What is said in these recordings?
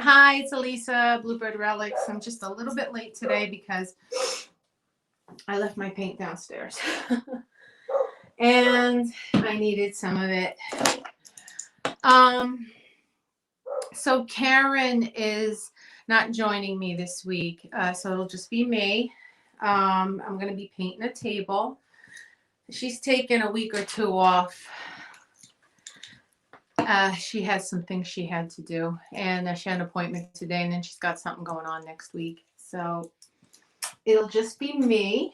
Hi, it's Elisa, Bluebird Relics. I'm just a little bit late today because I left my paint downstairs. And I needed some of it. So Karen is not joining me this week, so it'll just be me. I'm going to be painting a table. She's taken a week or two off. She has some things she had to do, and she had an appointment today, and then she's got something going on next week. So it'll just be me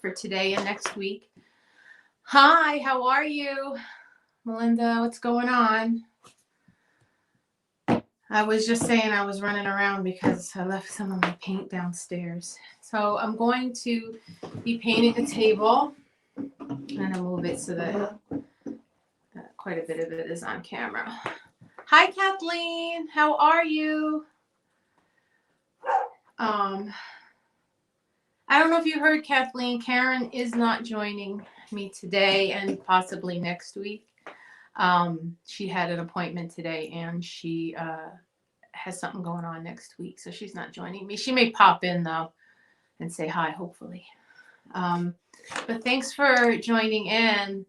for today and next week. Hi, how are you? Melinda, what's going on? I was just saying I was running around because I left some of my paint downstairs. So I'm going to be painting a table. I'm going to move it so that quite a bit of it is on camera. Hi, Kathleen. How are you? I don't know if you heard, Kathleen. Karen is not joining me today and possibly next week. She had an appointment today and she has something going on next week, so she's not joining me. She may pop in though and say hi, hopefully. But thanks for joining in.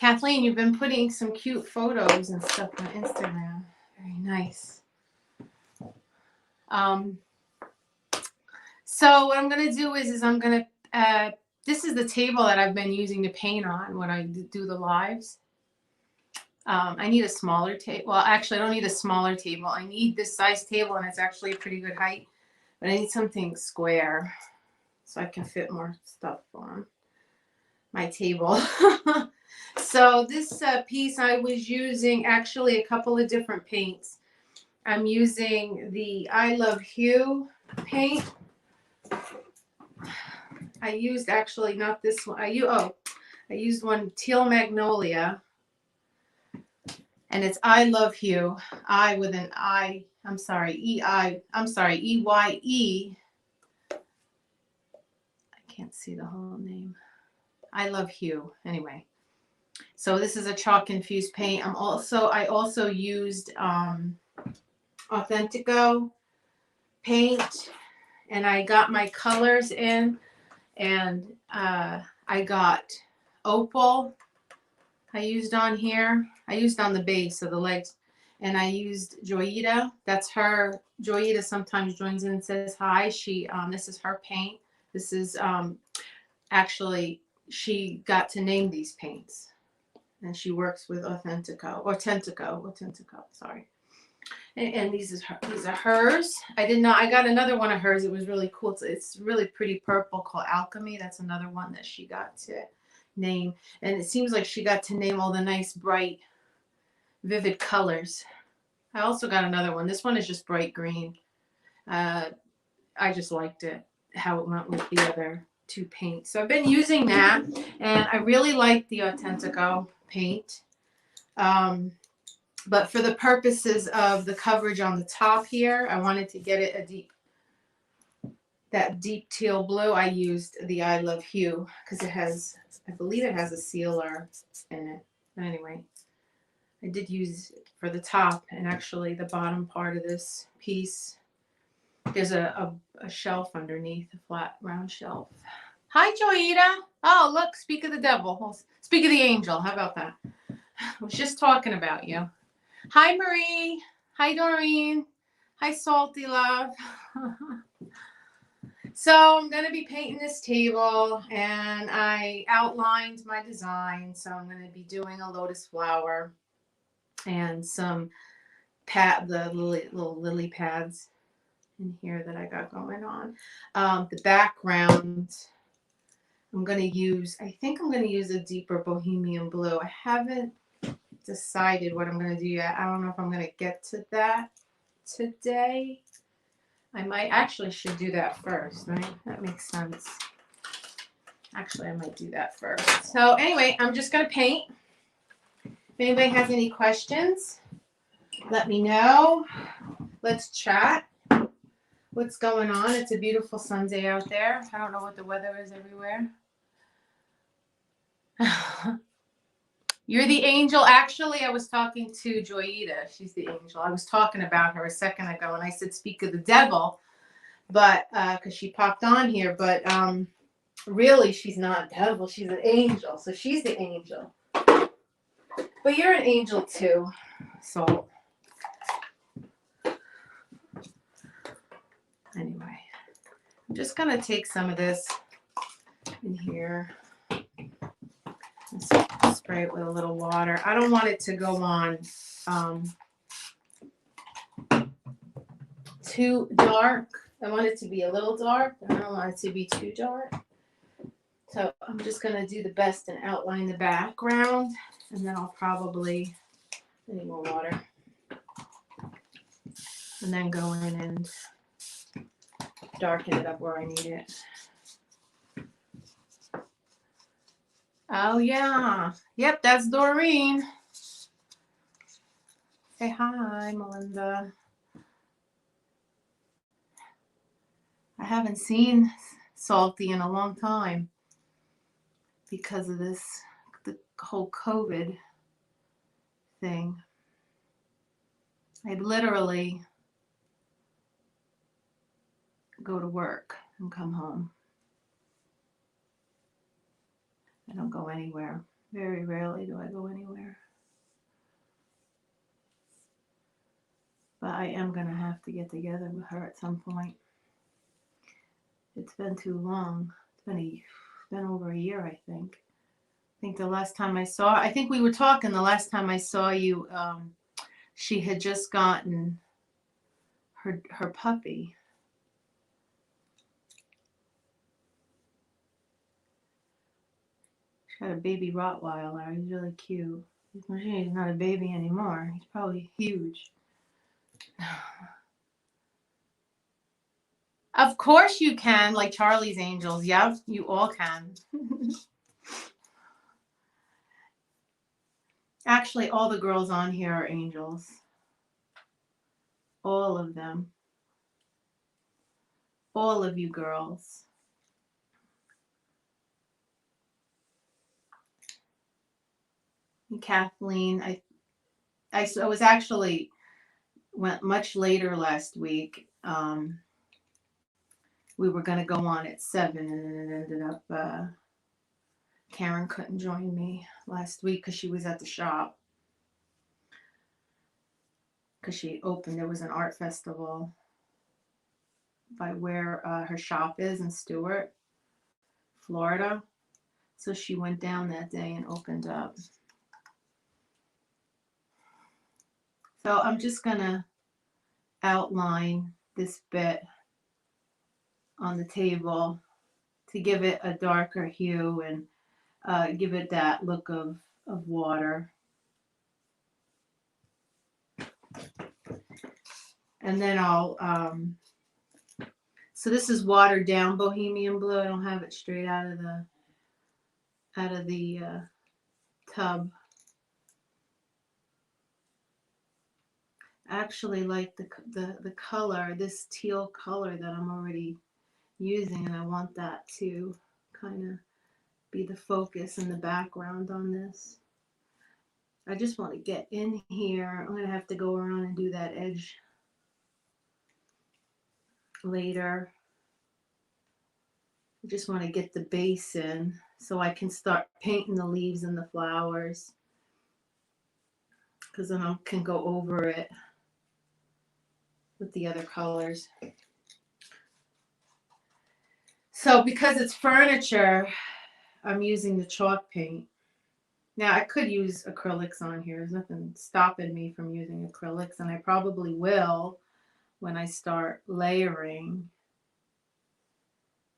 Kathleen, you've been putting some cute photos and stuff on Instagram. Very nice. So what I'm going to do is I'm going to, this is the table that I've been using to paint on when I do the lives. I need a smaller table. Well, actually, I don't need a smaller table. I need this size table, and it's actually a pretty good height. But I need something square so I can fit more stuff on my table. So this piece, I was using actually a couple of different paints. I'm using the I Love Hue paint. I used actually not this one. I used one Teal Magnolia, and it's I Love Hue. I with an I. I'm sorry, EYE. I can't see the whole name. I Love Hue. Anyway, so this is a chalk infused paint. I also used Authentico paint, and I got my colors in, and I got Opal. I used on here. I used on the base of the legs, and I used Joyita. That's her. Joyita sometimes joins in and says hi. This is her paint. This is actually, she got to name these paints, and she works with Authentico. Sorry. And these are hers. I got another one of hers. It was really cool. It's really pretty purple called Alchemy. That's another one that she got to name. And it seems like she got to name all the nice, bright, vivid colors. I also got another one. This one is just bright green. I just liked it, how it went with the other two paints. So I've been using that, and I really like the Authentico paint. But for the purposes of the coverage on the top here, I wanted to get it that deep teal blue. I used the I Love Hue because I believe it has a sealer in it. But anyway, I did use it for the top, and actually the bottom part of this piece, there's a shelf underneath, a flat round shelf. Hi, Joyita. Oh, look, speak of the devil. Well, speak of the angel. How about that? I was just talking about you. Hi, Marie. Hi, Doreen. Hi, Salty Love. So I'm going to be painting this table, and I outlined my design. So I'm going to be doing a lotus flower and some the little lily pads in here that I got going on. The background, I think I'm going to use a deeper bohemian blue. I haven't decided what I'm going to do yet. I don't know if I'm going to get to that today. Should do that first, right? That makes sense. Actually, I might do that first. So anyway, I'm just going to paint. If anybody has any questions, let me know. Let's chat. What's going on? It's a beautiful Sunday out there. I don't know what the weather is everywhere. You're the angel. Actually, I was talking to Joyita. She's the angel. I was talking about her a second ago, and I said, speak of the devil, but because she popped on here, but really, she's not a devil. She's an angel. So she's the angel. But you're an angel too. So anyway, I'm just going to take some of this in here and spray it with a little water. I don't want it to go on too dark. I want it to be a little dark, but I don't want it to be too dark. So I'm just going to do the best and outline the background, and then I'll probably, I need more water, and then go in and darken it up where I need it. Oh yeah. Yep, that's Doreen. Say hi, Melinda. I haven't seen Salty in a long time because of this, the whole COVID thing. I'd literally go to work and come home. I don't go anywhere. Very rarely do I go anywhere. But I am going to have to get together with her at some point. It's been too long. It's been over a year, I think. I think the last time I saw, I think we were talking the last time I saw you, she had just gotten her puppy. She got a baby Rottweiler. He's really cute. He's not a baby anymore. He's probably huge. Of course you can, like Charlie's Angels. Yep, you all can. Actually, all the girls on here are angels. All of them. All of you girls. And Kathleen, I was actually went much later last week. We were going to go on at 7, and then it ended up Karen couldn't join me last week because she was at the shop. Because she opened, there was an art festival by where her shop is in Stewart, Florida. So she went down that day and opened up. So I'm just going to outline this bit on the table to give it a darker hue and give it that look of water. And then I'll, so this is watered down Bohemian Blue. I don't have it straight out of the tub. I actually like the color, this teal color that I'm already using, and I want that to kind of be the focus and the background on this. I just want to get in here. I'm going to have to go around and do that edge later. I just want to get the base in so I can start painting the leaves and the flowers, because then I can go over it with the other colors. So because it's furniture, I'm using the chalk paint. Now I could use acrylics on here. There's nothing stopping me from using acrylics, and I probably will when I start layering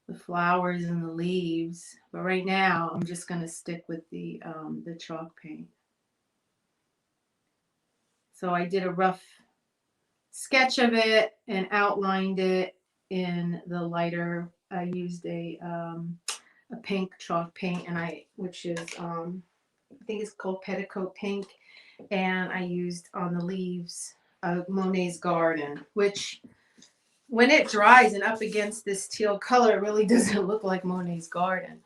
the flowers and the leaves. But right now I'm just going to stick with the chalk paint. So I did a rough sketch of it and outlined it in the lighter. I used a pink chalk paint, and which is I think it's called Petticoat Pink, and I used on the leaves Monet's Garden, which when it dries and up against this teal color, it really doesn't look like Monet's Garden.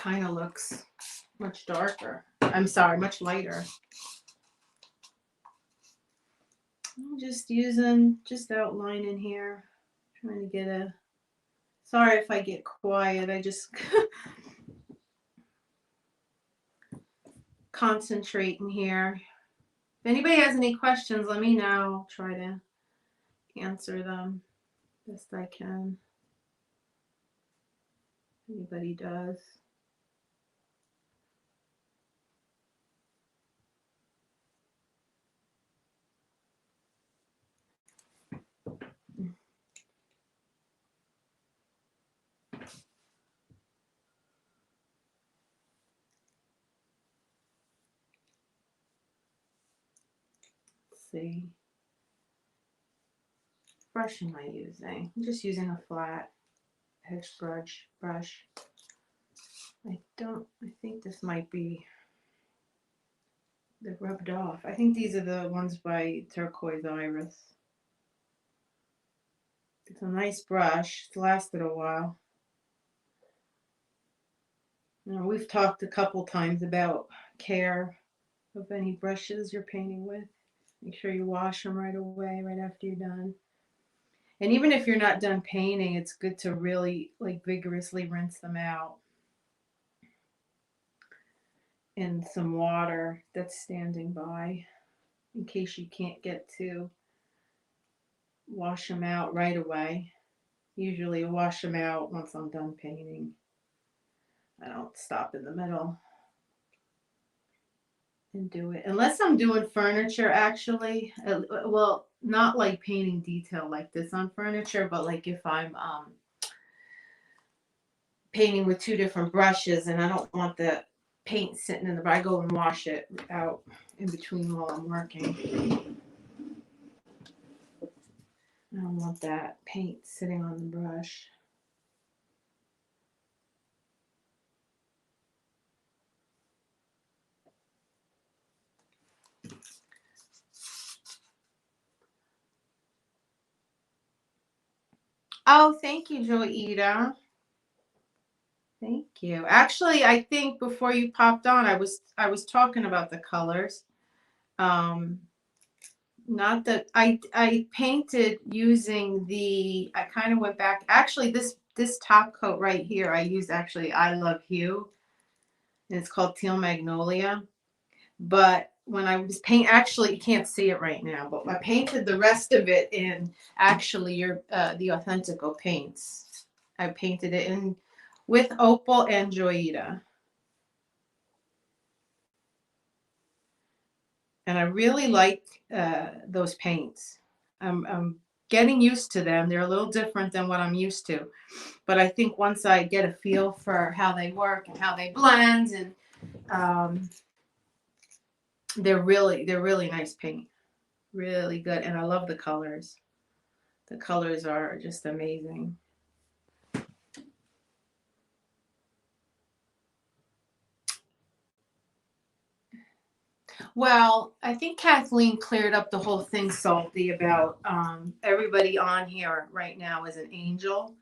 kind of looks much darker. I'm sorry, much lighter. I'm just outlining here. Trying to get a, sorry if I get quiet. I just concentrating here. If anybody has any questions, let me know. I'll try to answer them best I can. If anybody does. Let's see. Brush am I using? I'm just using a flat edge brush. I think this might be the rubbed off. I think these are the ones by Turquoise Iris. It's a nice brush. It's lasted a while. You know, we've talked a couple times about care of any brushes you're painting with. Make sure you wash them right away, right after you're done. And even if you're not done painting, it's good to really like vigorously rinse them out in some water that's standing by in case you can't get to wash them out right away. Usually wash them out once I'm done painting. I don't stop in the middle and do it. Unless I'm doing furniture, actually. Well, not like painting detail like this on furniture, but like if I'm painting with two different brushes and I don't want the paint sitting in the brush, I go and wash it out in between while I'm working. I don't want that paint sitting on the brush. Oh, thank you, Joita. Thank you. Actually, I think before you popped on, I was talking about the colors. Not that I painted using I kind of went back. Actually, this top coat right here, I used actually I Love Hue, and it's called Teal Magnolia. But when I was actually you can't see it right now, but I painted the rest of it in actually the Authentico paints. I painted it in with Opal and Joyita. And I really like those paints. I'm getting used to them. They're a little different than what I'm used to. But I think once I get a feel for how they work and how they blend, and they're really nice paint. Really good. And I love the colors. The colors are just amazing. Well, I think Kathleen cleared up the whole thing, Salty, about everybody on here right now is an angel.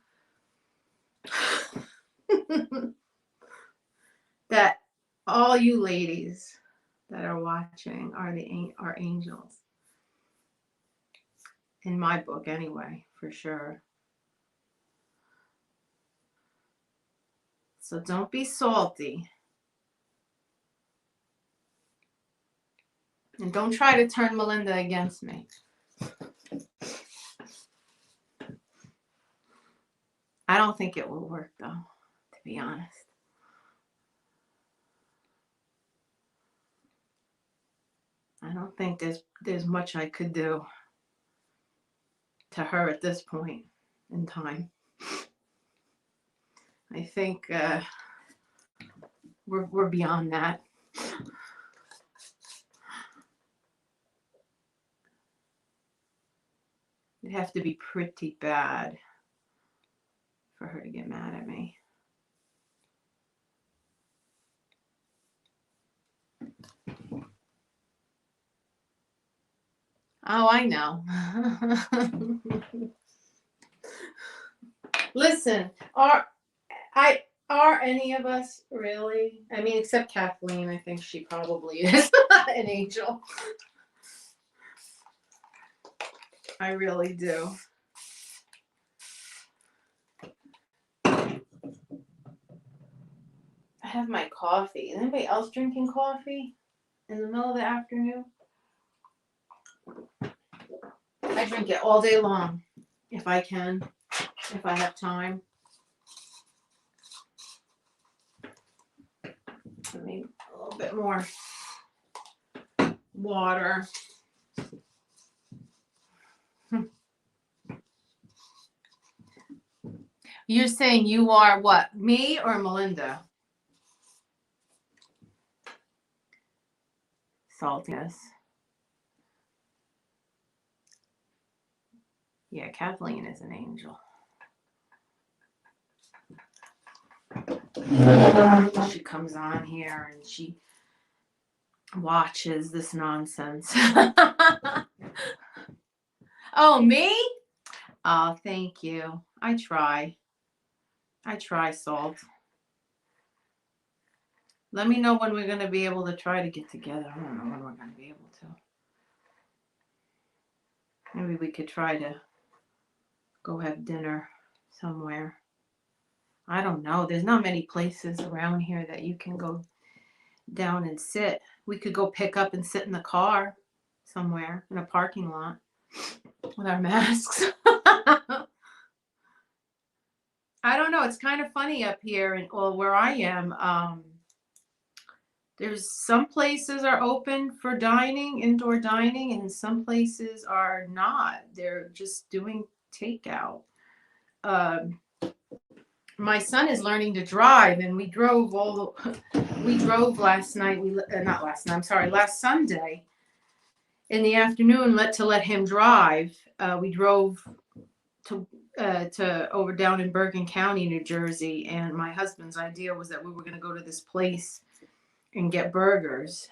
That all you ladies that are watching are angels. In my book, anyway, for sure. So don't be salty. And don't try to turn Melinda against me. I don't think it will work, though, to be honest. I don't think there's much I could do to her at this point in time. I think we're beyond that. It'd have to be pretty bad for her to get mad at me. Oh, I know. Listen, Are any of us really? I mean, except Kathleen. I think she probably is an angel. I really do. I have my coffee. Is anybody else drinking coffee in the middle of the afternoon? I drink it all day long, if I can, if I have time. Maybe a little bit more water. You're saying you are what? Me or Melinda? Saltiness. Yeah, Kathleen is an angel. She comes on here and she watches this nonsense. Oh, me? Oh, thank you. I try, Salt. Let me know when we're going to be able to try to get together. I don't know when we're going to be able to. Maybe we could try to go have dinner somewhere. I don't know. There's not many places around here that you can go down and sit. We could go pick up and sit in the car somewhere in a parking lot with our masks. I don't know. It's kind of funny up here and where I am. There's some places are open for dining, indoor dining, and some places are not. They're just doing takeout. My son is learning to drive, and we drove last night. Not last night. I'm sorry, last Sunday in the afternoon. Let him drive. We drove to over down in Bergen County, New Jersey, and my husband's idea was that we were going to go to this place and get burgers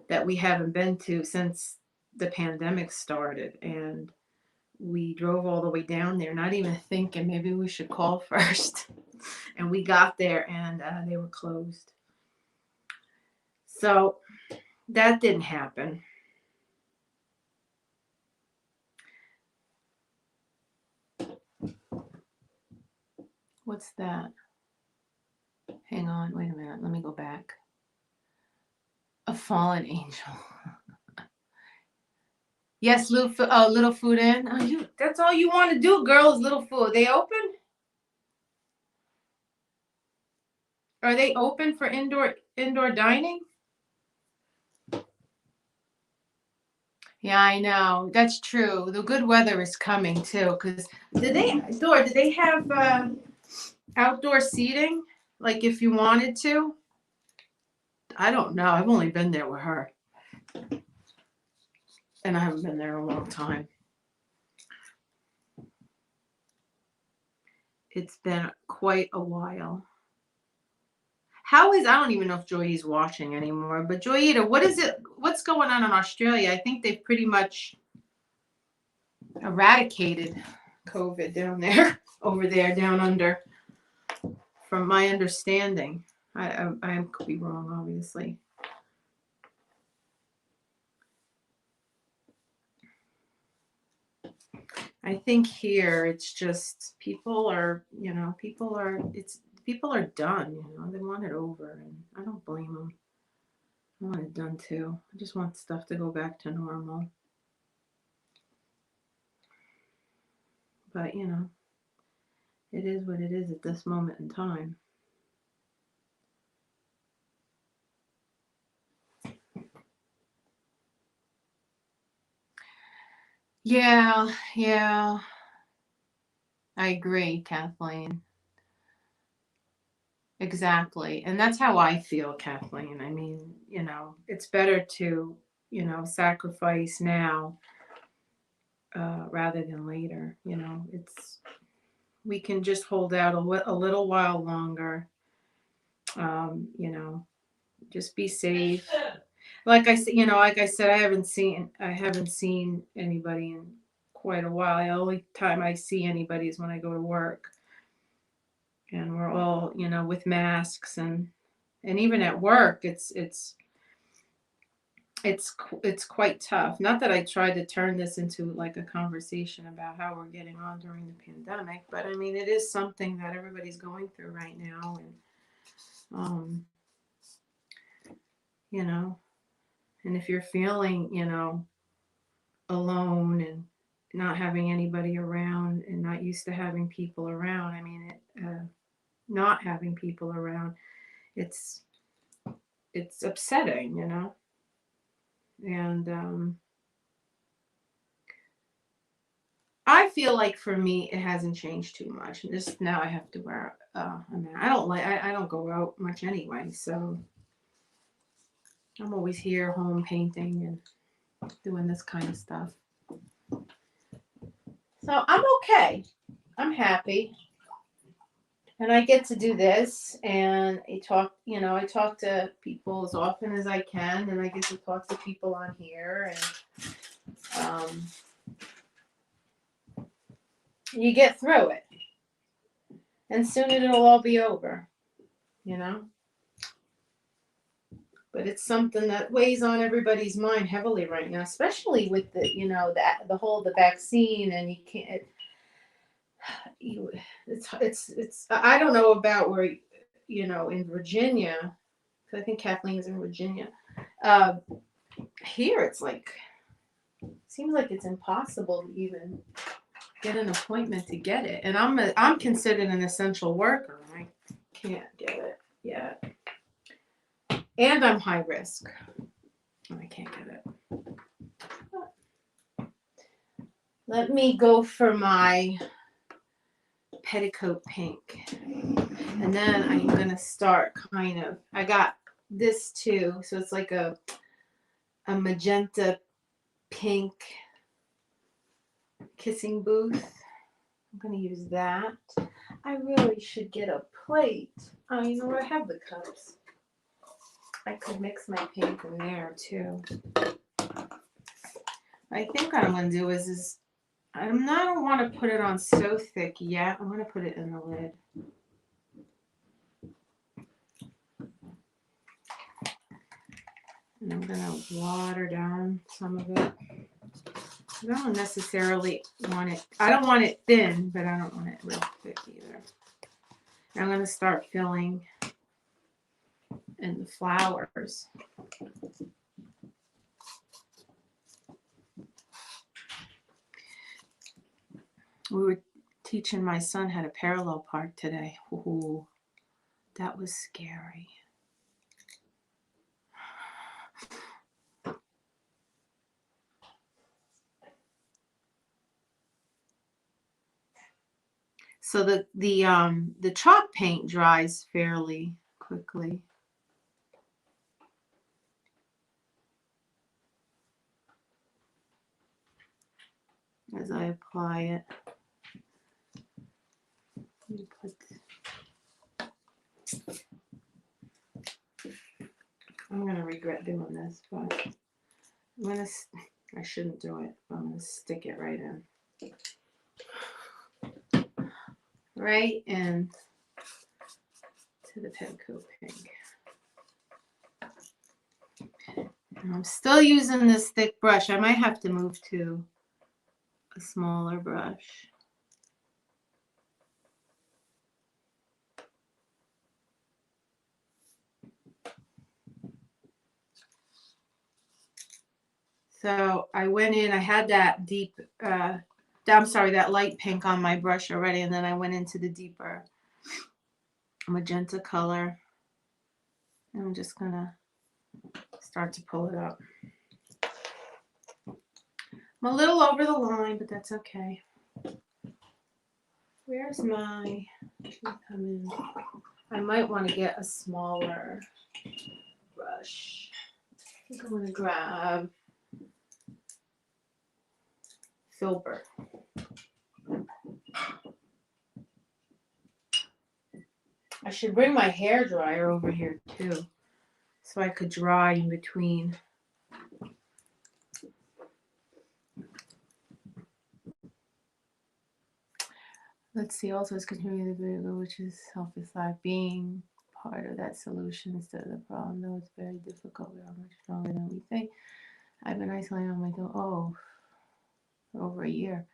that we haven't been to since the pandemic started. And we drove all the way down there, not even thinking maybe we should call first. And we got there and they were closed. So that didn't happen. What's that? Hang on, wait a minute. Let me go back. A fallen angel. Yes, Little Food Inn. Oh, that's all you want to do, girl, is Little Food. They open? Are they open for indoor dining? Yeah, I know. That's true. The good weather is coming too. Cause do they have outdoor seating? Like if you wanted to? I don't know. I've only been there with her. And I haven't been there a long time. It's been quite a while. I don't even know if Joy's watching anymore, but Joyita, what's going on in Australia? I think they've pretty much eradicated COVID down there, over there, down under, from my understanding. I could be wrong, obviously. I think here it's just people are done, they want it over, and I don't blame them. I want it done too. I just want stuff to go back to normal. But it is what it is at this moment in time. Yeah. I agree, Kathleen. Exactly. And that's how I feel, Kathleen. I mean, it's better to, sacrifice now rather than later. We can just hold out a little while longer. Just be safe. Like I said, I haven't seen anybody in quite a while. The only time I see anybody is when I go to work. and we're all, you know, with masks, and even at work, it's quite tough. Not that I tried to turn this into like a conversation about how we're getting on during the pandemic, but I mean, it is something that everybody's going through right now, and you know, and if you're feeling, you know, alone and not having anybody around and not used to having people around, I mean, not having people around, it's upsetting, you know, and I feel like for me, it hasn't changed too much. Just now, I have to wear a mask. I don't go out much anyway, so I'm always here, home painting and doing this kind of stuff. So I'm okay. I'm happy, and I get to do this, and I talk to people as often as I can, and I get to talk to people on here, and you get through it, and soon it'll all be over, you know. But it's something that weighs on everybody's mind heavily right now, especially with the, you know, the vaccine, and you can't. It's. I don't know about where, you know, in Virginia, because I think Kathleen is in Virginia. Here it's like, seems like it's impossible to even get an appointment to get it, and I'm considered an essential worker, and I can't get it yet. And I'm high risk. And I can't get it. Let me go for my petticoat pink. And then I'm going to start I got this too. So it's like a magenta pink kissing booth. I'm going to use that. I really should get a plate. Oh, you know what? I have the cups. I could mix my paint in there too. I think what I'm going to do is I don't want to put it on so thick yet. I'm going to put it in the lid. And I'm going to water down some of it. I don't necessarily want it, I don't want it thin, but I don't want it real thick either. And I'm going to start filling in the flowers. We were teaching my son how to parallel park today. Ooh, that was scary. So the chalk paint dries fairly quickly. As I apply it. I'm going to regret doing this, but I shouldn't do it. I'm going to stick it right in. Right in to the petticoat pink. And I'm still using this thick brush. I might have to move to a smaller brush. So I went in, I had that that light pink on my brush already, and then I went into the deeper magenta color. And I'm just gonna start to pull it up. I'm a little over the line, but that's okay. Where's my, come in. I might want to get a smaller brush. I think I'm gonna grab Filbert. I should bring my hair dryer over here too, so I could dry in between. let's see, also it's continuing the video, which is self-reflect, being part of that solution instead of the problem. Though it's very difficult, we are much stronger than we think. I've been isolating on my own, for over a year.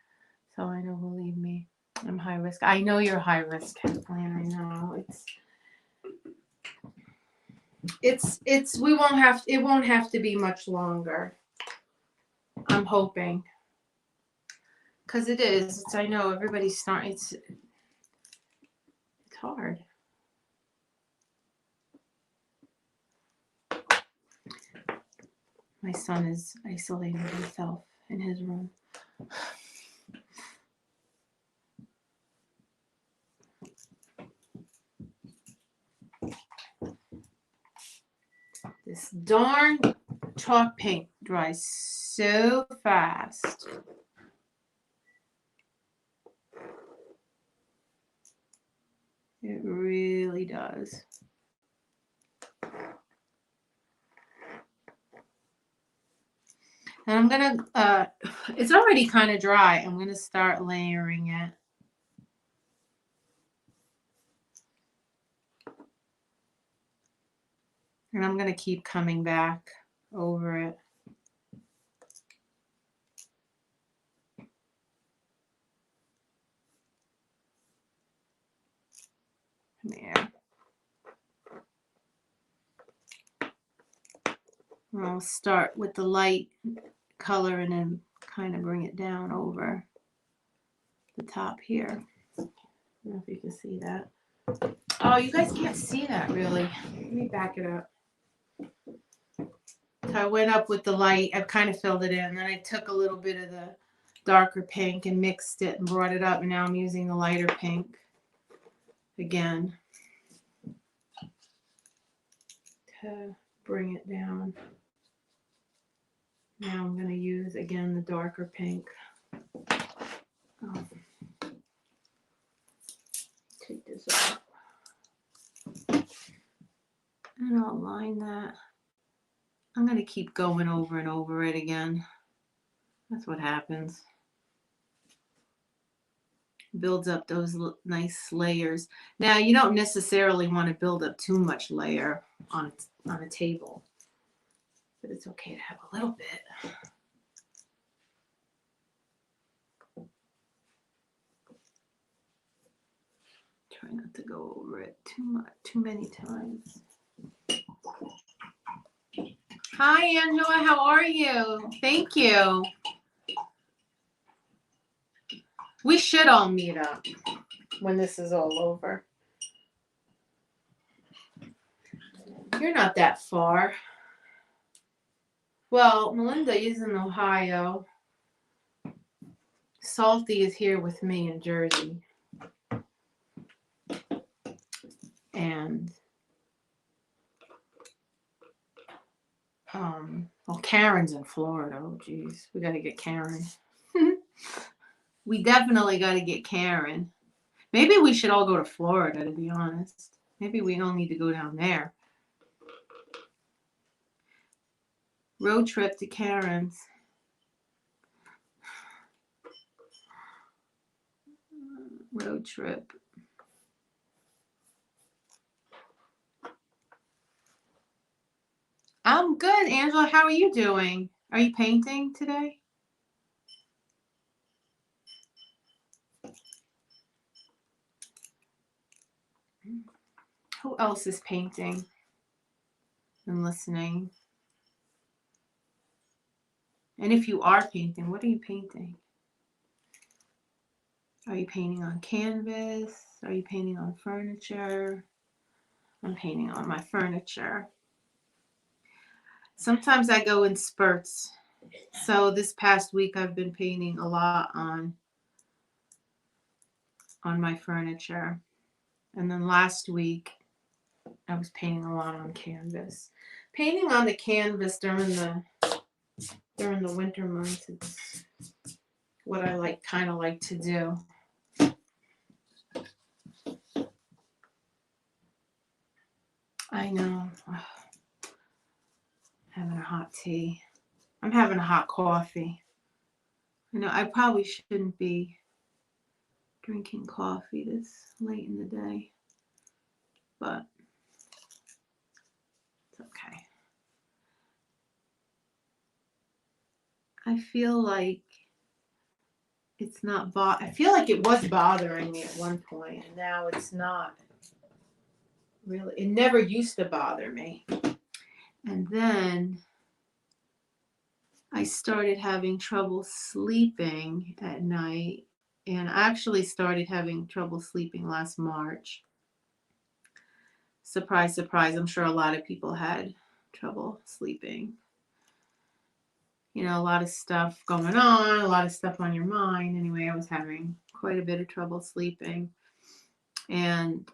So I know, believe me, I'm high risk. I know you're high risk, Kathleen. I know. We won't have, it won't have to be much longer. I'm hoping. Because it is. I know everybody's starting. It's hard. My son is isolating himself in his room. This darn chalk paint dries so fast. It really does. And I'm gonna, it's already kind of dry. I'm gonna start layering it. And I'm gonna keep coming back over it. There. I'll start with the light color and then kind of bring it down over the top here. I don't know if you can see that. Oh, you guys can't see that really. Let me back it up. So I went up with the light. I've kind of filled it in. Then I took a little bit of the darker pink and mixed it and brought it up. And now I'm using the lighter pink again to bring it down. Now I'm going to use again the darker pink. Take this off. And I'll line that. I'm going to keep going over and over it again. That's what happens. Builds up those nice layers. Now, you don't necessarily want to build up too much layer on a table, but it's okay to have a little bit. Try not to go over it too many times. Hi, Angela. How are you? Thank you. We should all meet up when this is all over. You're not that far. Well, Melinda is in Ohio. Salty is here with me in Jersey. And well, Karen's in Florida. Oh, geez. We got to get Karen. We definitely got to get Karen. Maybe we should all go to Florida, to be honest. Maybe we all need to go down there. Road trip to Karen's. Road trip. I'm good, Angela. How are you doing? Are you painting today? Who else is painting and listening? And if you are painting, what are you painting? Are you painting on canvas? Are you painting on furniture? I'm painting on my furniture. Sometimes I go in spurts. So this past week I've been painting a lot on my furniture. And then last week I was painting a lot on canvas. Painting on the canvas during the winter months, it's what I kind of like to do. I know. Having a hot tea. I'm having a hot coffee. You know, I probably shouldn't be drinking coffee this late in the day, but it's okay. I feel like it's not I feel like it was bothering me at one point, and now it's not really. It never used to bother me. And then I started having trouble sleeping at night, and I actually started having trouble sleeping last March. Surprise, surprise, I'm sure a lot of people had trouble sleeping. You know, a lot of stuff going on, a lot of stuff on your mind. Anyway, I was having quite a bit of trouble sleeping. And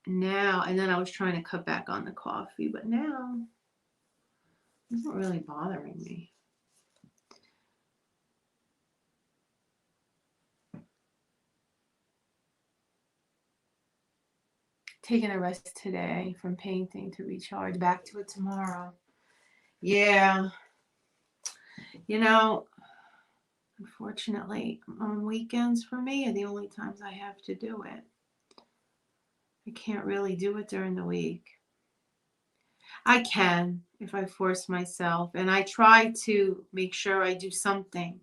now, and then I was trying to cut back on the coffee, but now it's not really bothering me. Taking a rest today from painting to recharge, back to it tomorrow. Yeah. You know, unfortunately, on weekends for me are the only times I have to do it. I can't really do it during the week. I can if I force myself, and I try to make sure I do something,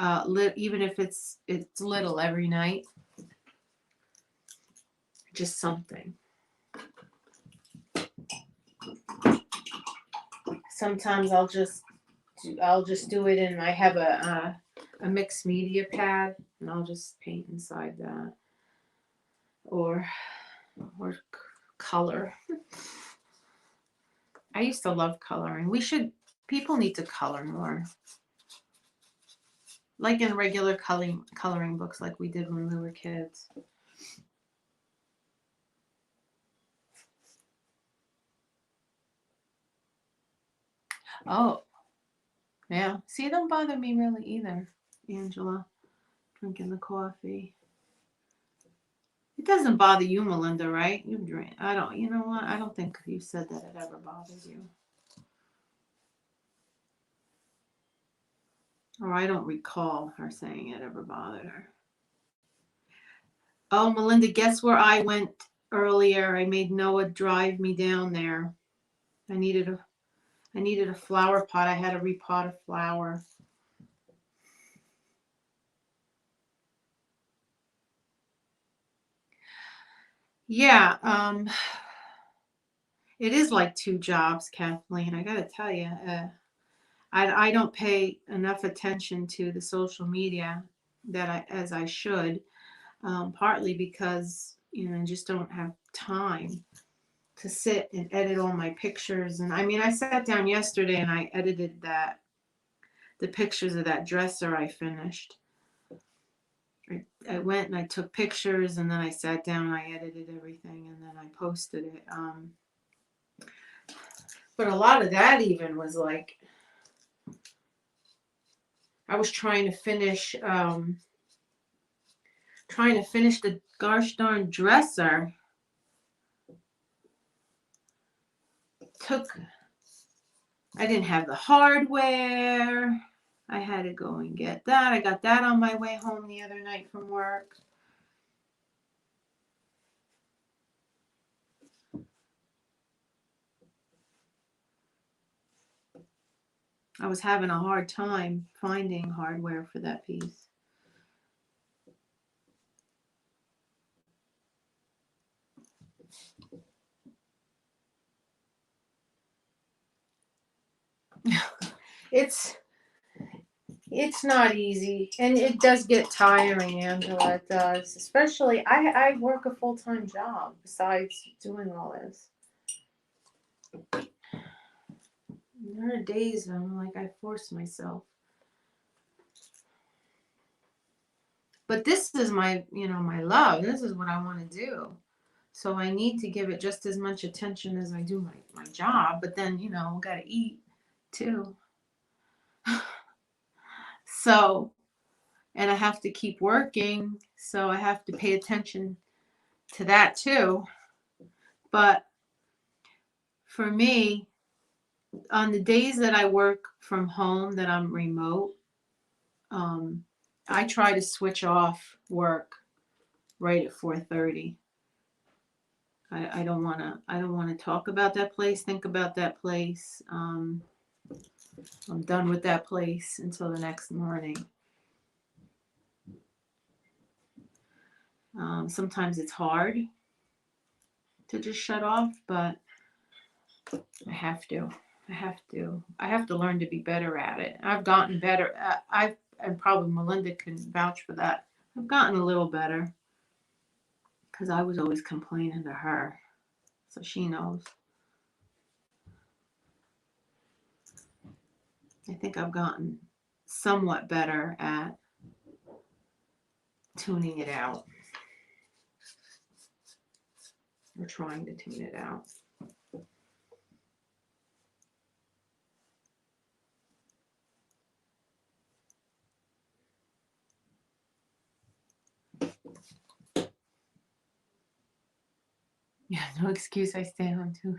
even if it's little every night, just something. Sometimes I'll just do it, and I have a mixed media pad, and I'll just paint inside that, or color. I used to love coloring. People need to color more. Like in regular coloring books like we did when we were kids. Oh, yeah. See, it don't bother me really either, Angela, drinking the coffee. It doesn't bother you, Melinda, right? You drink. You know what? I don't think you said that it ever bothers you. Or I don't recall her saying it ever bothered her. Oh, Melinda, guess where I went earlier? I made Noah drive me down there. I needed a flower pot. I had to repot a flower. Yeah, it is like two jobs, Kathleen. I gotta tell you, I don't pay enough attention to the social media as I should. Partly because I just don't have time to sit and edit all my pictures. And I mean, I sat down yesterday and I edited the pictures of that dresser I finished. I went and I took pictures, and then I sat down and I edited everything, and then I posted it. But a lot of that even was like, I was trying to finish the gosh darn dresser. I didn't have the hardware. I had to go and get that. I got that on my way home the other night from work. I was having a hard time finding hardware for that piece. It's not easy, and it does get tiring, Angela. It does. Especially, I work a full-time job besides doing all this. There are days I'm like, I force myself. But this is my love. This is what I want to do. So I need to give it just as much attention as I do my job. But then, got to eat too. So, and I have to keep working. So I have to pay attention to that too. But for me, on the days that I work from home, that I'm remote, I try to switch off work right at 4:30. I don't want to talk about that place, think about that place. I'm done with that place until the next morning. Sometimes it's hard to just shut off, but I have to. I have to learn to be better at it. I've gotten better. And probably Melinda can vouch for that. I've gotten a little better because I was always complaining to her, so she knows. I think I've gotten somewhat better at tuning it out, or trying to tune it out. Yeah, no excuse. I stay home too.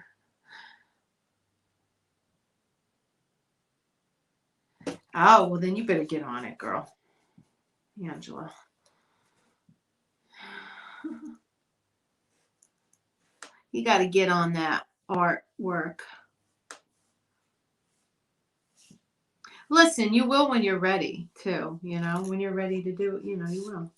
Oh, well, then you better get on it, girl. Angela. You got to get on that artwork. Listen, you will when you're ready, too. You know, when you're ready to do it, you know, you will.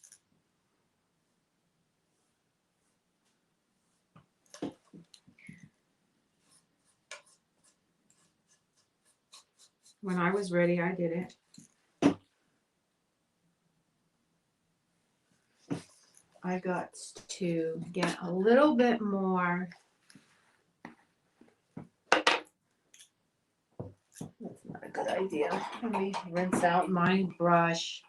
When I was ready, I did it. I got to get a little bit more. That's not a good idea. Let me rinse out my brush.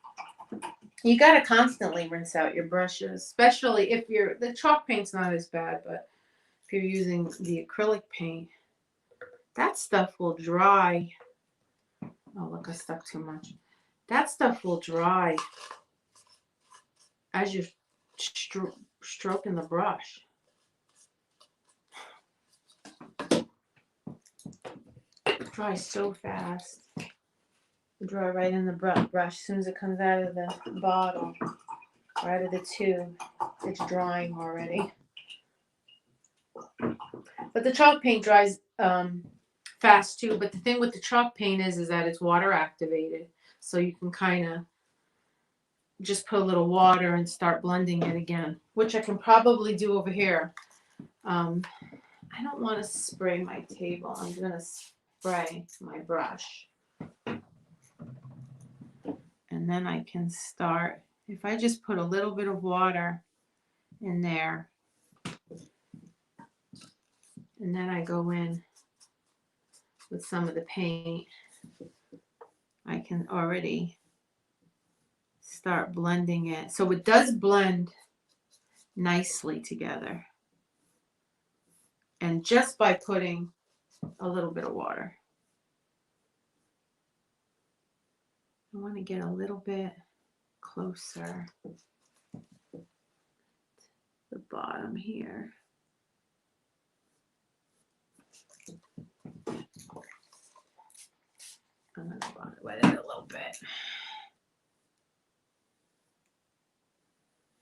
You got to constantly rinse out your brushes, especially if the chalk paint's not as bad, but if you're using the acrylic paint, that stuff will dry. Oh, look, I stuck too much. That stuff will dry as you're stroking the brush. It dries so fast. It dry right in the brush as soon as it comes out of the bottle or out of the tube. It's drying already. But the chalk paint dries fast too. But the thing with the chalk paint is that it's water activated, so you can kind of just put a little water and start blending it again, which I can probably do over here. I don't want to spray my table. I'm going to spray my brush. And then I can start, if I just put a little bit of water in there, and then I go in with some of the paint, I can already start blending it. So it does blend nicely together. And just by putting a little bit of water. I want to get a little bit closer to the bottom here. I'm going to wet it a little bit.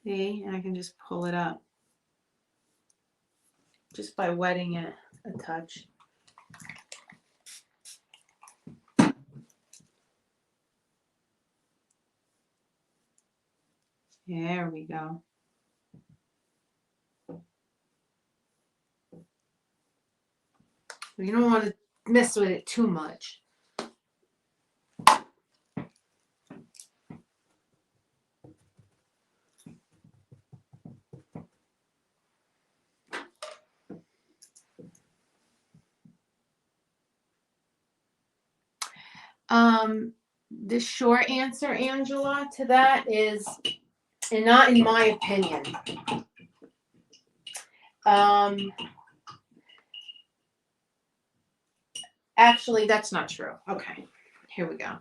See, and I can just pull it up just by wetting it a touch. There we go. You don't want to mess with it too much. The short answer, Angela, to that is, and not in my opinion. Actually, that's not true. Okay, here we go.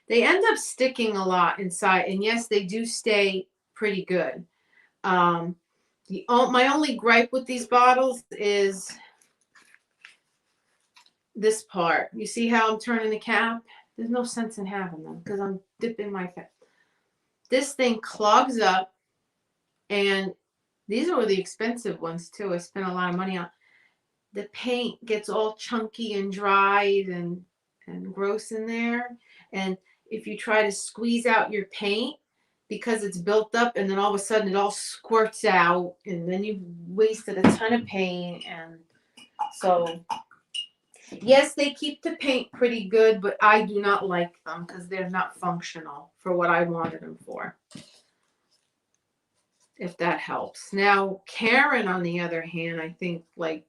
They end up sticking a lot inside, and yes, they do stay pretty good. My only gripe with these bottles is this part. You see how I'm turning the cap? There's no sense in having them because I'm dipping my this thing clogs up, and these are the expensive ones too. I spent a lot of money on. The paint gets all chunky and dried and gross in there. And if you try to squeeze out your paint, because it's built up, and then all of a sudden it all squirts out, and then you've wasted a ton of paint. And so, yes, they keep the paint pretty good, but I do not like them because they're not functional for what I wanted them for. If that helps. Now, Karen, on the other hand, I think like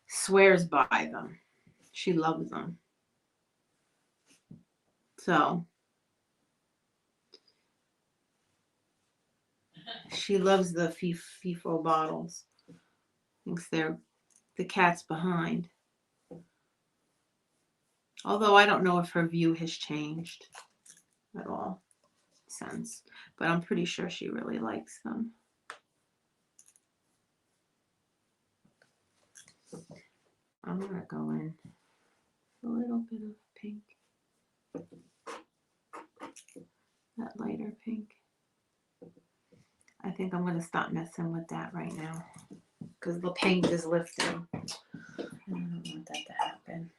swears by them. She loves them. So she loves the FIFO bottles. Thinks they're the cat's behind. Although I don't know if her view has changed at all since, but I'm pretty sure she really likes them. I'm gonna go in a little bit of pink, that lighter pink. I think I'm gonna stop messing with that right now because the paint is lifting. I don't want that to happen.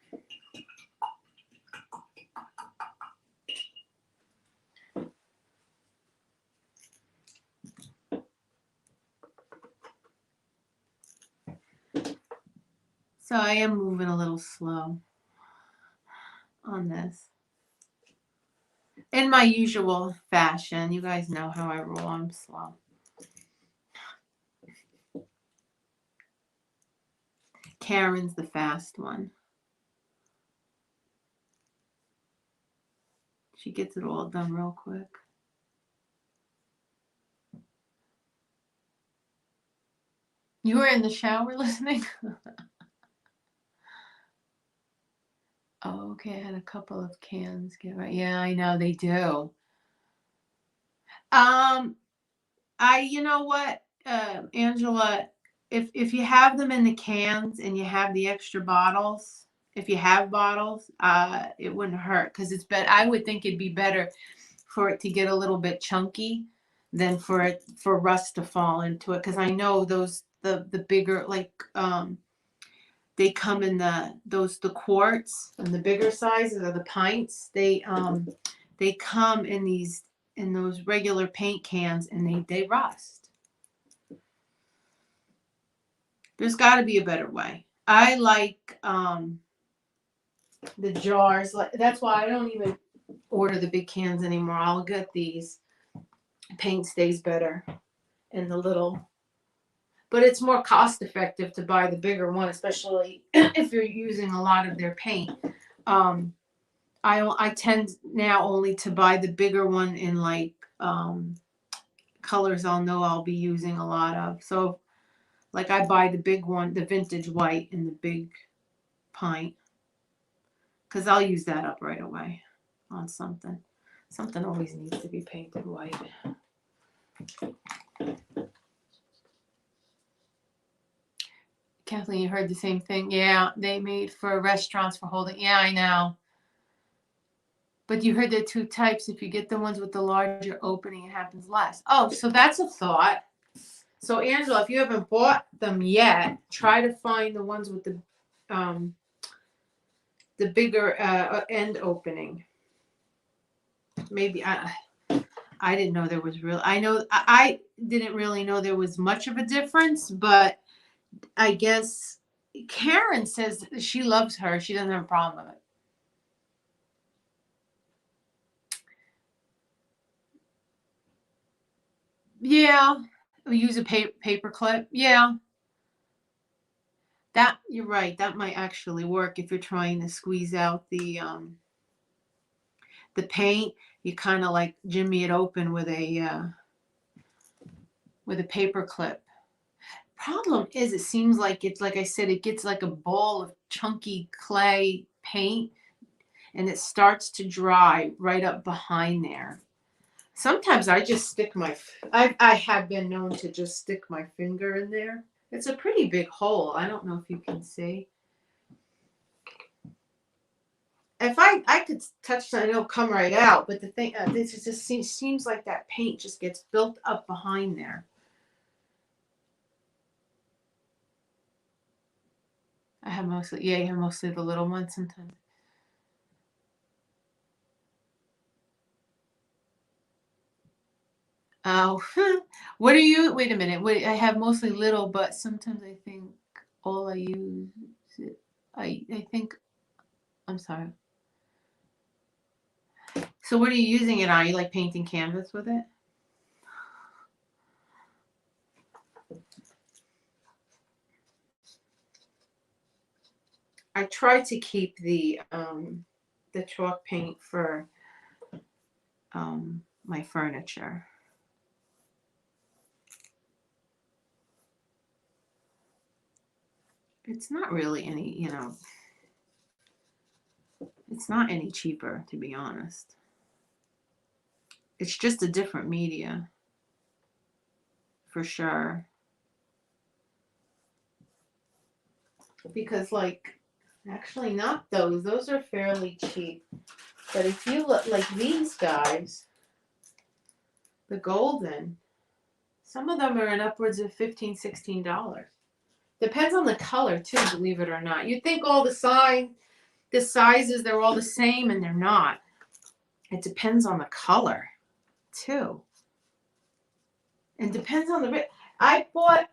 So I am moving a little slow on this. In my usual fashion. You guys know how I roll. I'm slow. Karen's the fast one. She gets it all done real quick. You were in the shower listening? Oh, okay. I had a couple of cans. Yeah, I know they do. You know what, Angela, if you have them in the cans and you have the extra bottles, if you have bottles, it wouldn't hurt because it's better. I would think it'd be better for it to get a little bit chunky than for rust to fall into it. Because I know those the bigger they come in the quarts and the bigger sizes or the pints. They come in those regular paint cans and they rust. There's got to be a better way. I like the jars. That's why I don't even order the big cans anymore. I'll get these. Paint stays better in the little. But it's more cost effective to buy the bigger one, especially if you're using a lot of their paint. I tend now only to buy the bigger one in colors I'll know I'll be using a lot of. So like I buy the big one, the vintage white in the big pint, because I'll use that up right away on something. Something always needs to be painted white. Kathleen, you heard the same thing? Yeah, they made for restaurants for holding. Yeah, I know. But you heard there are two types. If you get the ones with the larger opening, it happens less. Oh, so that's a thought. So Angela, if you haven't bought them yet, try to find the ones with the bigger end opening. Maybe I didn't know there was I didn't really know there was much of a difference, but I guess Karen says she loves her. She doesn't have a problem with it. Yeah, we use a paper clip. Yeah, that you're right. That might actually work if you're trying to squeeze out the paint. You kind of like jimmy it open with a paper clip. Problem is, it seems like it's like I said, it gets like a ball of chunky clay paint, and it starts to dry right up behind there. Sometimes I just stick I have been known to just stick my finger in there. It's a pretty big hole. I don't know if you can see. if I could touch something, it'll come right out. But the thing, this just seems like that paint just gets built up behind there. I have mostly, yeah, you have mostly the little ones sometimes. Oh, what are you? Wait a minute. Wait, I have mostly little, but sometimes I think all I use, I think, I'm sorry. So what are you using it on? Are you like painting canvas with it? I try to keep the chalk paint for my furniture. It's not really any, you know, it's not any cheaper, to be honest. It's just a different media, for sure. Because, like, actually, not those. Those are fairly cheap. But if you look, like these guys, the golden, some of them are in upwards of $15, $16. Depends on the color, too, believe it or not. You'd think all the sizes, they're all the same, and they're not. It depends on the color, too. And depends on the, I bought,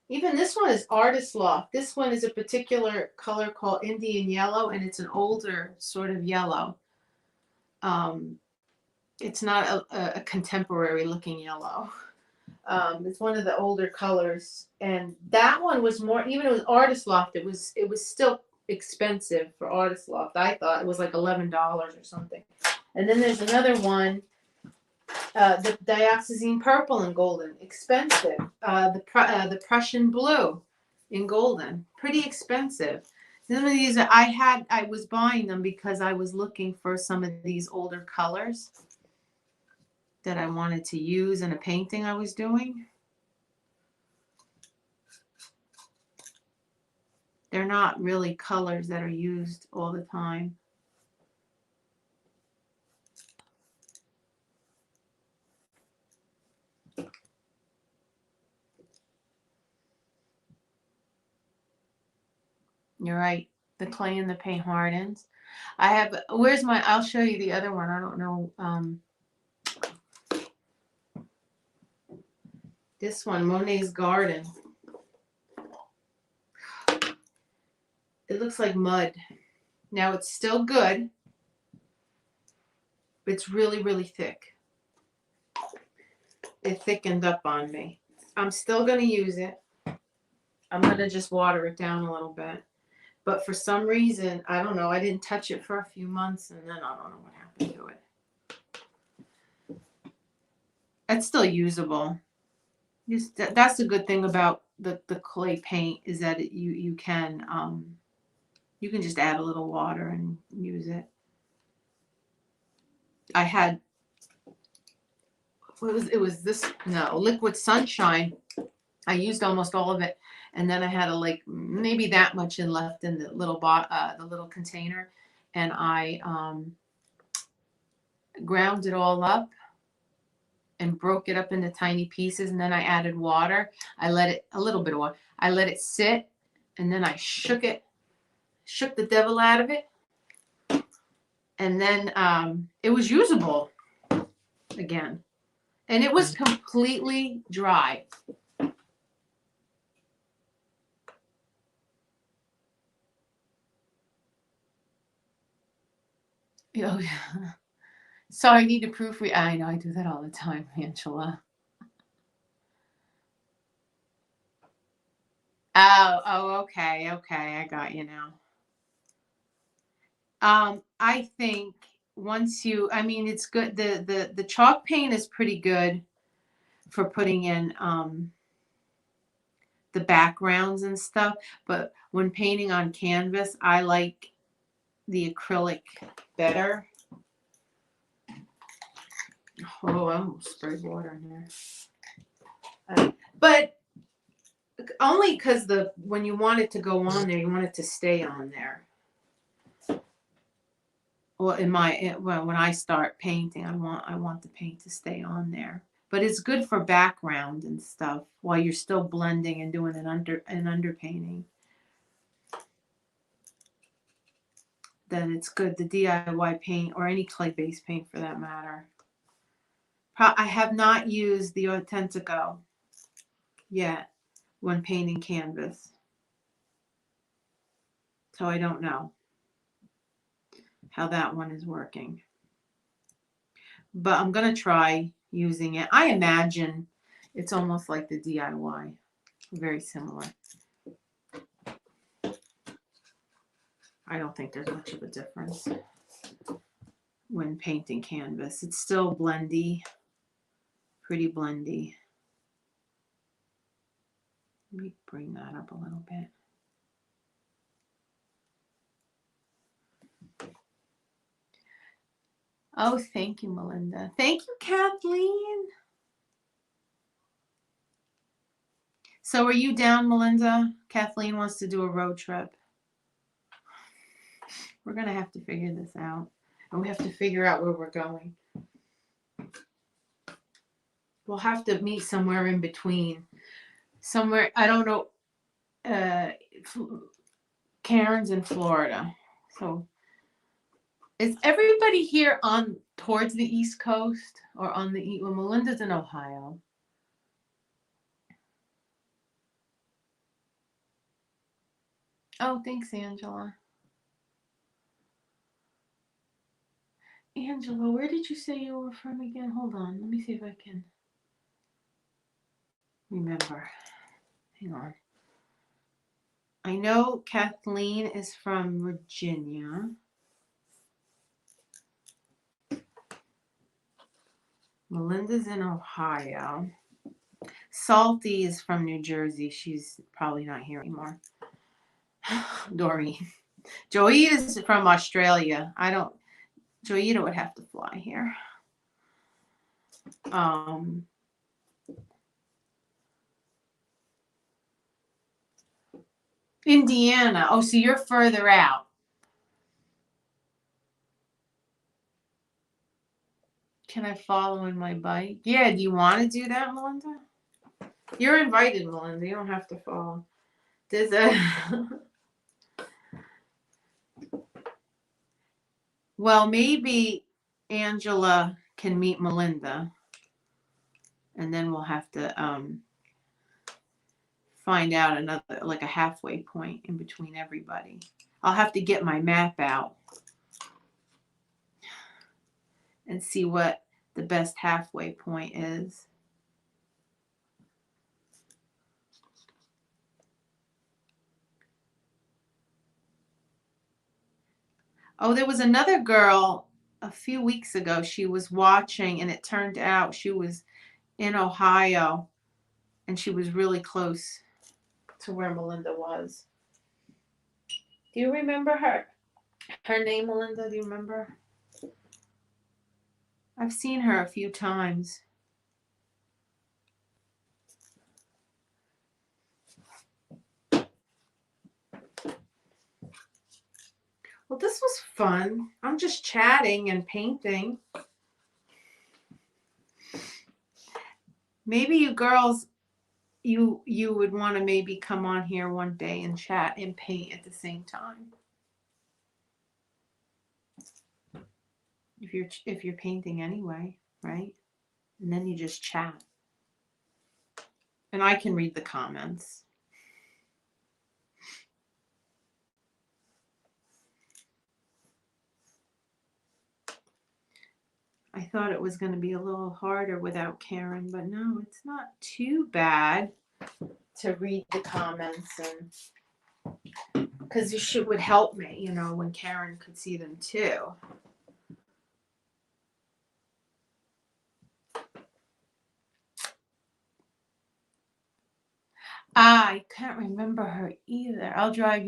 even this one is Artist Loft. This one is a particular color called Indian Yellow, and it's an older sort of yellow. It's not a contemporary looking yellow. It's one of the older colors, and that one was more. Even it was Artist Loft. It was still expensive for Artist Loft. I thought it was like $11 or something. And then there's another one, the dioxazine purple and golden, expensive. The Prussian blue in golden, pretty expensive. Some of these I was buying them because I was looking for some of these older colors that I wanted to use in a painting I was doing. They're not really colors that are used all the time. You're right. The clay and the paint hardens. I have, where's my, I'll show you the other one. I don't know. This one, Monet's Garden. It looks like mud. Now it's still good. It's really, really thick. It thickened up on me. I'm still going to use it. I'm going to just water it down a little bit. But for some reason, I don't know, I didn't touch it for a few months, and then I don't know what happened to it. It's still usable. That's the good thing about the clay paint, is that you can just add a little water and use it. I had, Liquid Sunshine. I used almost all of it, and then I had maybe that much left in the little container, and I ground it all up and broke it up into tiny pieces, and then I added water. I let it sit, and then I shook the devil out of it, and then it was usable again, and it was completely dry. Oh, yeah. So I need to proofread. I know, I do that all the time, Angela. Oh, okay, I got you now. I think it's good. The chalk paint is pretty good for putting in the backgrounds and stuff. But when painting on canvas, I like the acrylic better. Oh, I almost sprayed water in there. But only because when you want it to go on there, you want it to stay on there. well, when I start painting, I want the paint to stay on there. But it's good for background and stuff while you're still blending and doing an underpainting. Then it's good. The DIY paint, or any clay-based paint for that matter. I have not used the Authentico yet when painting canvas, so I don't know how that one is working. But I'm going to try using it. I imagine it's almost like the DIY, very similar. I don't think there's much of a difference when painting canvas. It's still blendy, pretty blendy. Let me bring that up a little bit. Oh, thank you, Melinda. Thank you, Kathleen. So are you down, Melinda? Kathleen wants to do a road trip. We're going to have to figure this out. And we have to figure out where we're going. We'll have to meet somewhere in between. Somewhere, I don't know, Karen's in Florida. So is everybody here on towards the East Coast or on the East? Well, Melinda's in Ohio. Oh, thanks, Angela. Angela, where did you say you were from again? Hold on. Let me see if I can remember. Hang on. I know Kathleen is from Virginia. Melinda's in Ohio. Salty is from New Jersey. She's probably not here anymore. Doreen. Joita's from Australia. Joita would have to fly here. Indiana. Oh, so you're further out. Can I follow in my bike? Yeah, do you want to do that, Melinda? You're invited, Melinda. You don't have to follow. There's a... Well, maybe Angela can meet Melinda. And then we'll have to find out another, like a halfway point in between everybody. I'll have to get my map out and see what the best halfway point is. Oh, there was another girl a few weeks ago. She was watching, and it turned out she was in Ohio, and she was really close to where Melinda was. Do you remember her? Her name, Melinda? Do you remember? I've seen her a few times. Well, this was fun. I'm just chatting and painting. Maybe you girls, you would want to maybe come on here one day and chat and paint at the same time. If you're painting anyway, right? And then you just chat. And I can read the comments. I thought it was going to be a little harder without Karen, but no, it's not too bad to read the comments, and because it would help me, you know, when Karen could see them too. I can't remember her either. I'll drive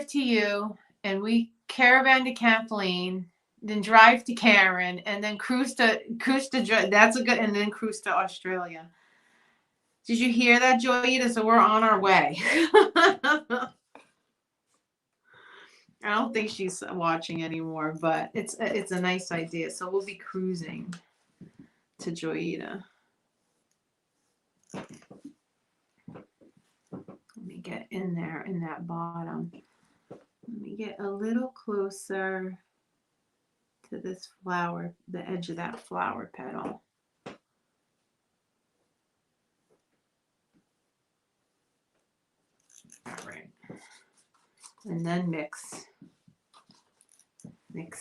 to you, and we caravan to Kathleen, then drive to Karen, and then cruise to that's a good, and then cruise to Australia. Did you hear that, Joyita? So we're on our way. don't think she's watching anymore, but it's a nice idea. So we'll be cruising to Joyita. Let me get in there in that bottom. Let me get a little closer to this flower, the edge of that flower petal. All right. And then mix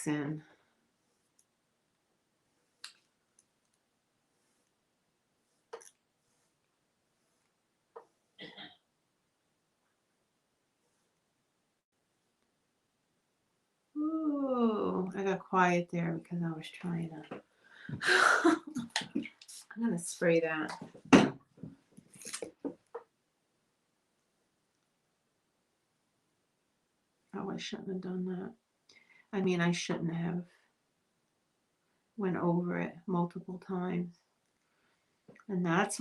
in. Ooh, I got quiet there because I was trying to. I'm going to spray that. Oh, I shouldn't have done that. I mean, I shouldn't have went over it multiple times. And that's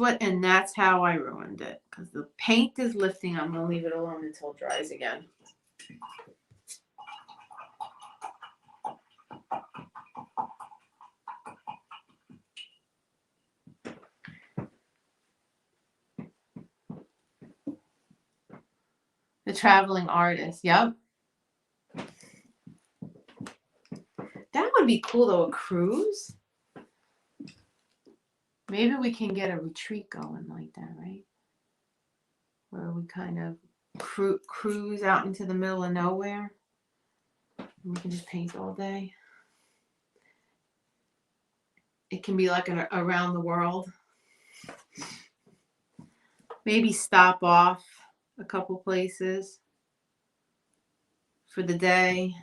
how I ruined it. Because the paint is lifting. I'm going to leave it alone until it dries again. The traveling artist. Yep. That would be cool though, a cruise. Maybe we can get a retreat going like that, right? Where we kind of cruise out into the middle of nowhere. And we can just paint all day. It can be like an around the world. Maybe stop off a couple places for the day.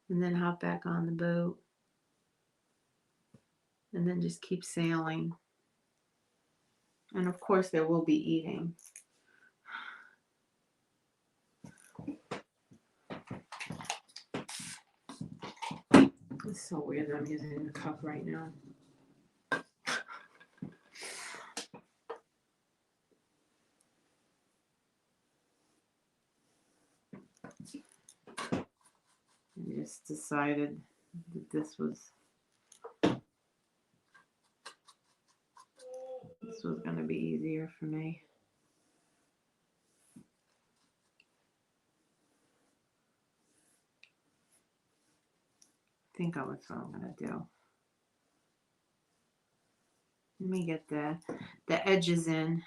And then hop back on the boat. And then just keep sailing. And of course there will be eating. It's so weird that I'm using the cup right now. I just decided that this was going to be easier for me. I think that's what I'm going to do. Let me get the edges in.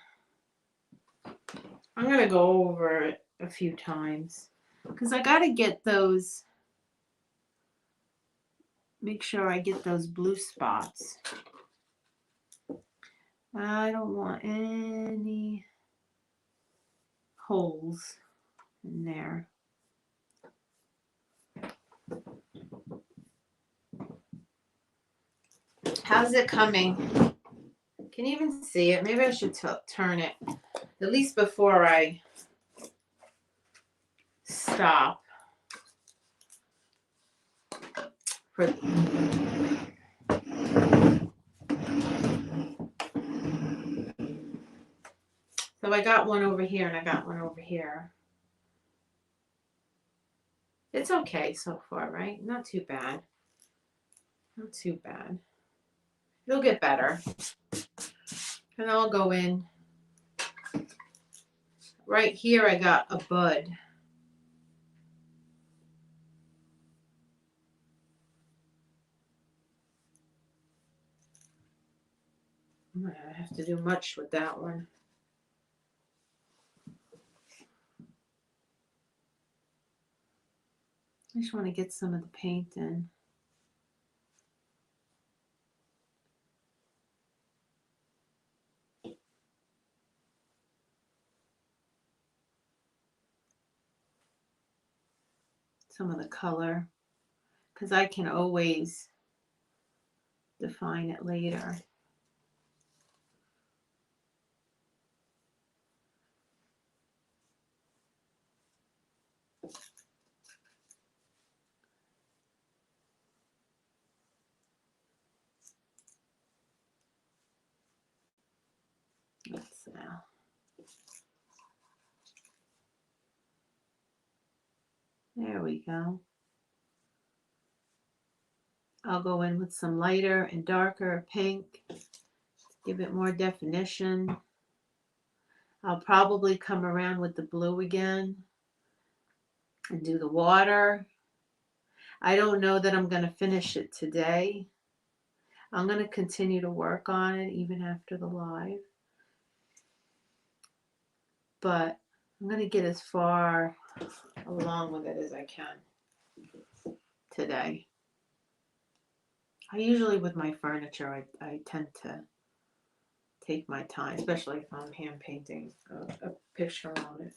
I'm going to go over it a few times because I got to get those, make sure I get those blue spots. I don't want any holes in there. How's it coming? Can you even see it? Maybe I should turn it, at least before I stop. So I got one over here and I got one over here. It's okay so far, right? Not too bad. Not too bad. It'll get better. And I'll go in. Right here I got a bud. I don't have to do much with that one. I just want to get some of the paint in. Some of the color, because I can always define it later. Let's There we go. I'll go in with some lighter and darker pink, give it more definition. I'll probably come around with the blue again and do the water. I don't know that I'm going to finish it today. I'm going to continue to work on it even after the live. But I'm going to get as far along with it as I can today. I usually, with my furniture, I tend to take my time, especially if I'm hand painting a picture on it.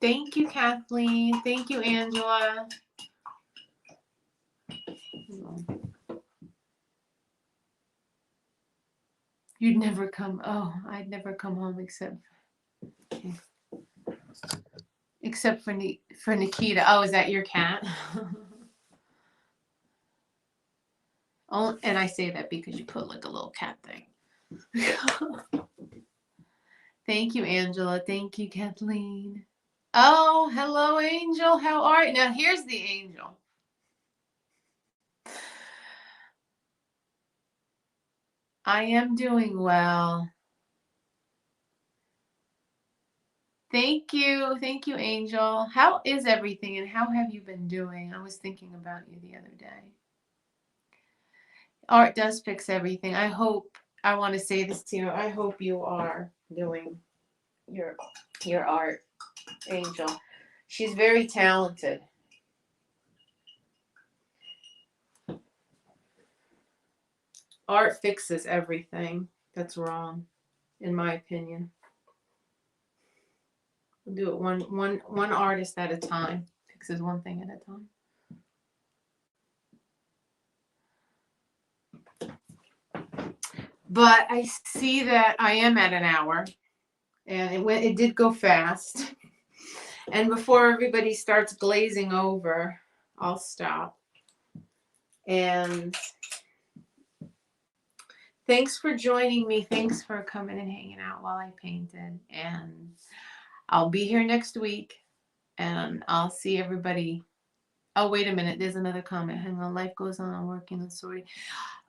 Thank you, Kathleen. Thank you, Angela. You'd never come. Oh, I'd never come home except for Nikita. Oh, is that your cat? Oh, and I say that because you put like a little cat thing. Thank you, Angela. Thank you, Kathleen. Oh, hello, Angel. How are you? Now, here's the Angel. I am doing well. Thank you. Thank you, Angel. How is everything and how have you been doing? I was thinking about you the other day. Art does fix everything. I want to say this to you. I hope you are doing your art, Angel. She's very talented. Art fixes everything that's wrong, in my opinion. We'll do it one artist at a time. Fixes one thing at a time. But I see that I am at an hour, and it did go fast. And before everybody starts glazing over, I'll stop. And thanks for joining me. Thanks for coming and hanging out while I painted. And I'll be here next week, and I'll see everybody. Oh, wait a minute. There's another comment. Hang on. Life goes on. I'm working on sorry.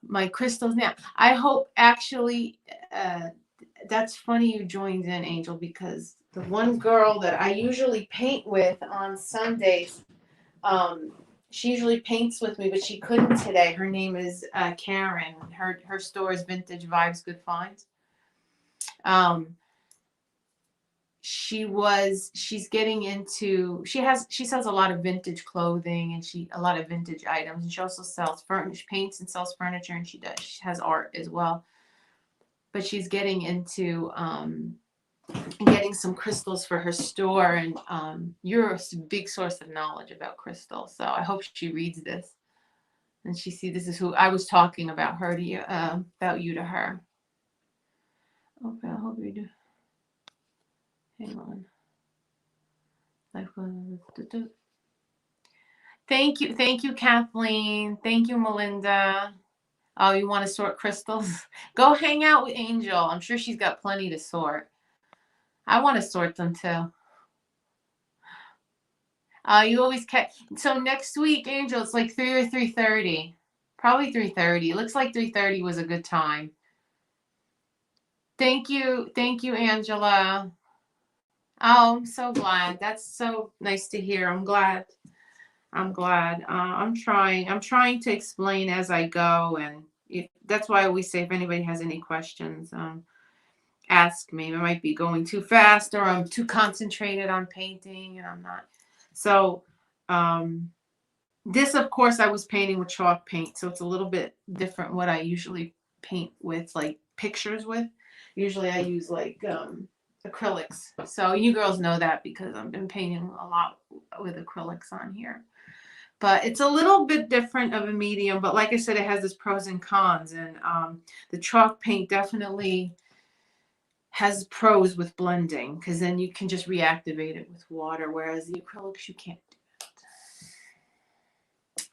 My crystals now. I hope actually that's funny you joined in, Angel, because the one girl that I usually paint with on Sundays, she usually paints with me, but she couldn't today. Her name is Karen. Her store is Vintage Vibes Good Finds. She's getting into, she sells a lot of vintage clothing and a lot of vintage items, and she also sells paints and sells furniture, and she has art as well. But she's getting into getting some crystals for her store, and you're a big source of knowledge about crystals, so I hope she reads this and she see this is who I was talking about her to you, about you to her. Okay, I hope you do. Hang on. Thank you, Kathleen. Thank you, Melinda. Oh, you want to sort crystals? Go hang out with Angel. I'm sure she's got plenty to sort. I want to sort them too. You always so next week, Angel, it's like 3 or 3:30. Probably 3:30. Looks like 3:30 was a good time. Thank you, Angela. Oh, I'm so glad. That's so nice to hear. I'm glad. I'm trying to explain as I go, and that's why I always say if anybody has any questions, ask me. I might be going too fast, or I'm too concentrated on painting, and I'm not. So, this, of course, I was painting with chalk paint, so it's a little bit different what I usually paint with, like pictures with. Usually, I use like acrylics. So you girls know that because I've been painting a lot with acrylics on here. But it's a little bit different of a medium. But like I said, it has its pros and cons. And the chalk paint definitely has pros with blending, because then you can just reactivate it with water, whereas the acrylics, you can't do that.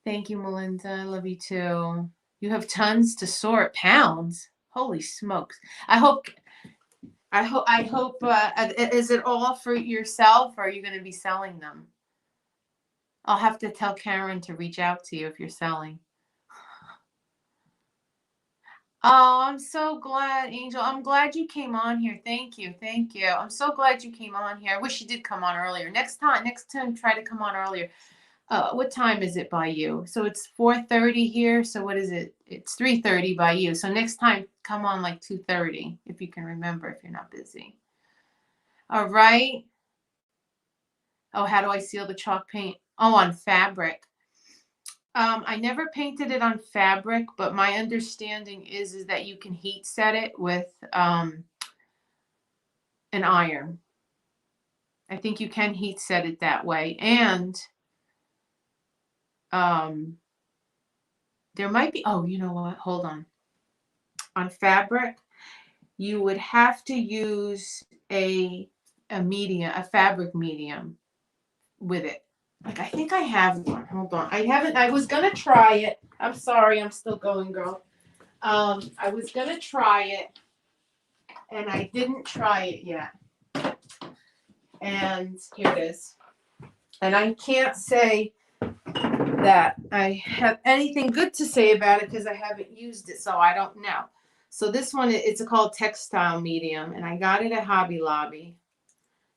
Thank you, Melinda. I love you too. You have tons to sort. Pounds. Holy smokes. I hope I hope, is it all for yourself or are you going to be selling them? I'll have to tell Karen to reach out to you if you're selling. Oh, I'm so glad, Angel. I'm glad you came on here. Thank you. Thank you. I'm so glad you came on here. I wish you did come on earlier. Next time, try to come on earlier. What time is it by you? So it's 4:30 here. So what is it? It's 3:30 by you. So next time, come on like 2:30 if you can remember if you're not busy. All right. Oh, how do I seal the chalk paint? Oh, on fabric. I never painted it on fabric, but my understanding is that you can heat set it with an iron. I think you can heat set it that way. And there might be, oh, you know what? Hold on. On fabric, you would have to use a fabric medium with it. Like, I think I have one. Hold on. I was going to try it. I'm sorry. I'm still going, girl. I was going to try it, and I didn't try it yet. And here it is. And I can't say that I have anything good to say about it because I haven't used it, so I don't know. So this one, it's called Textile Medium, and I got it at Hobby Lobby.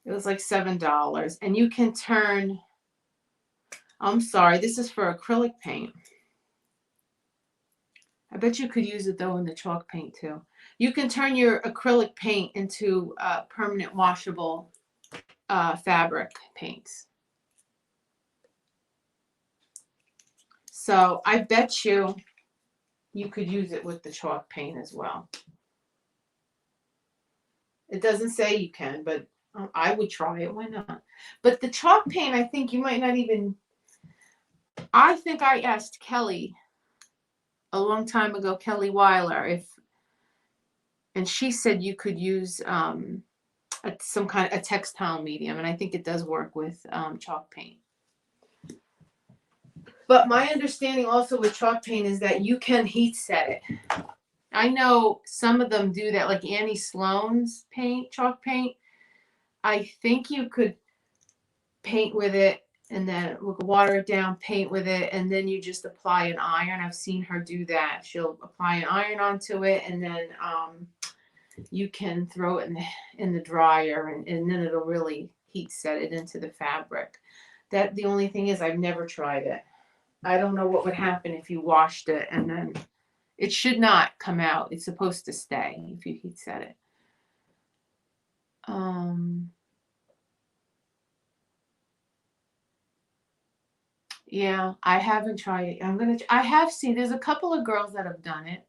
It was like $7. And you can turn, I'm sorry, this is for acrylic paint. I bet you could use it, though, in the chalk paint, too. You can turn your acrylic paint into permanent washable fabric paints. So I bet you could use it with the chalk paint as well. It doesn't say you can, but I would try it. Why not? But the chalk paint, I think you might not even, I think I asked Kelly a long time ago, Kelly Weiler, and she said you could use some kind of a textile medium, and I think it does work with chalk paint. But my understanding also with chalk paint is that you can heat set it. I know some of them do that, like Annie Sloan's chalk paint. I think you could paint with it and then water it down, paint with it, and then you just apply an iron. I've seen her do that. She'll apply an iron onto it, and then you can throw it in the dryer, and then it'll really heat set it into the fabric. That the only thing is I've never tried it. I don't know what would happen if you washed it, and then it should not come out. It's supposed to stay if you heat set it. Yeah, I haven't tried it. I have seen, there's a couple of girls that have done it.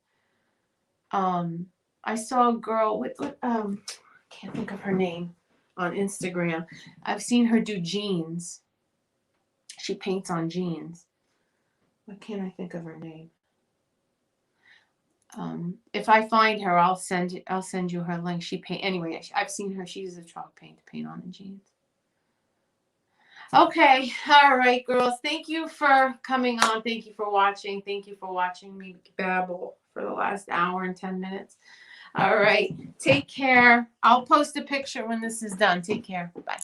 I saw a girl with, can't think of her name, on Instagram. I've seen her do jeans. She paints on jeans. Why can't I think of her name? If I find her, I'll send you her link. Anyway, I've seen her. She uses a chalk paint to paint on the jeans. Okay, all right, girls. Thank you for coming on. Thank you for watching. Thank you for watching me babble for the last hour and 10 minutes. All right, take care. I'll post a picture when this is done. Take care. Bye.